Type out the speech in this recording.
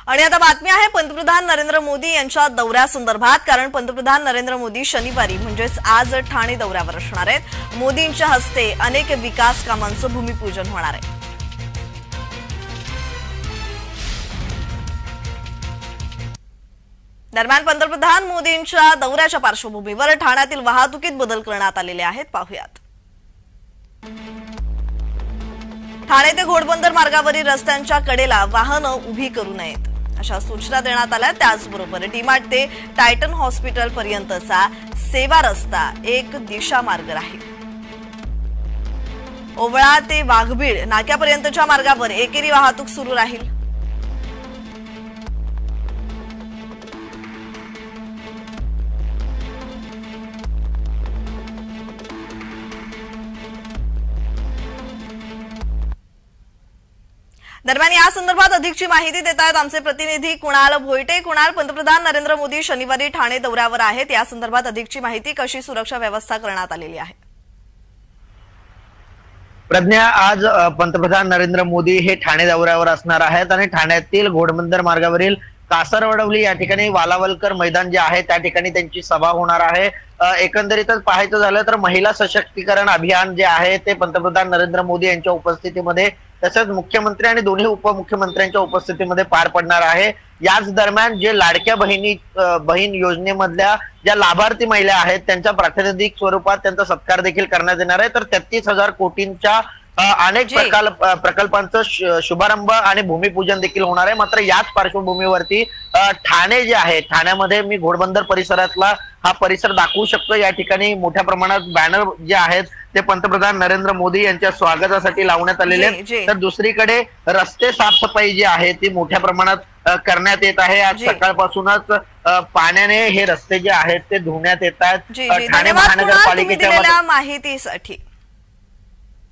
आणि आता बातमी आहे पंतप्रधान नरेंद्र मोदी यांच्या दौऱ्यासंदर्भात, कारण पंतप्रधान नरेंद्र मोदी शनिवारी म्हणजेच आज ठाणे दौऱ्यावर असणार आहेत। मोदींच्या हस्ते अनेक विकास कामांचं भूमिपूजन होणार आहे। दरम्यान पंतप्रधान मोदींच्या दौऱ्याच्या पार्श्वभूमीवर ठाण्यातील वाहतुकीत बदल करण्यात आलेले आहेत। पाहूयात। ठाणे ते घोडबंदर मार्गावरील रस्त्यांच्या कडेला वाहनं उभी करू नयेत अशा सूचना देण्यात आल्या। त्याचबरोबर डीमार्ट ते टायटन हॉस्पिटल पर्यंतचा सेवा रस्ता एक दिशा मार्ग राहील। ओवळा ते वाघबीळ नाक्यापर्यंतच्या मार्गावर एकेरी वाहतूक सुरू राहील। दरम्यान या संदर्भात अधिकची माहिती देत आहेत आमचे प्रतिनिधी कुणाल भोईटे। कुणाल, पंतप्रधान नरेंद्र मोदी शनिवारी ठाणे दौऱ्यावर आहेत, या संदर्भात अधिकची माहिती, कशी सुरक्षा व्यवस्था करण्यात आलेली आहे? प्रज्ञा, आज पंतप्रधान नरेंद्र मोदी हे ठाणे दौऱ्यावर असणार आहेत आणि ठाण्यातील घोडबंदर मार्गावरील कासारवडवली या ठिकाणी वालावलकर मैदान जे आहे त्या ठिकाणी त्यांची सभा होणार आहे। एकंदरीतच पाहायचं झालं तर महिला सशक्तीकरण अभियान जे आहे ते पंतप्रधान नरेंद्र मोदी यांच्या उपस्थितीमध्ये तसंच मुख्यमंत्री आणि दोन्ही उपमुख्यमंत्र्यांच्या उपस्थितीमध्ये पार पडणार आहे। याच दरम्यान जे लाडक्या बहीण योजनेमधल्या ज्या लाभार्थी महिला आहेत त्यांच्या प्रातिनिधिक स्वरूपात त्यांचा सत्कार देखील करण्यात येणार आहे। तर 33,000 कोटींच्या अनेक प्रकल्पांचं शुभारंभ आणि भूमिपूजन देखील होणार आहे। मात्र याच पार्श्वभूमीवरती ठाणे जे आहे, ठाण्यामध्ये मी घोडबंदर परिसरातला हा परिसर दाखवू शकतो। या ठिकाणी मोठ्या प्रमाणात बॅनर जे आहेत ते पंतप्रधान नरेंद्र मोदी यांच्या स्वागतासाठी लावण्यात आलेले आहेत। तर दुसरीकडे रस्ते साफसफाई जी आहे ती मोठ्या प्रमाणात करण्यात येत आहे। आज सकाळपासूनच पाण्याने हे रस्ते जे आहेत ते धुण्यात येत आहेत। ठाणे महानगरपालिकेच्या माहितीसाठी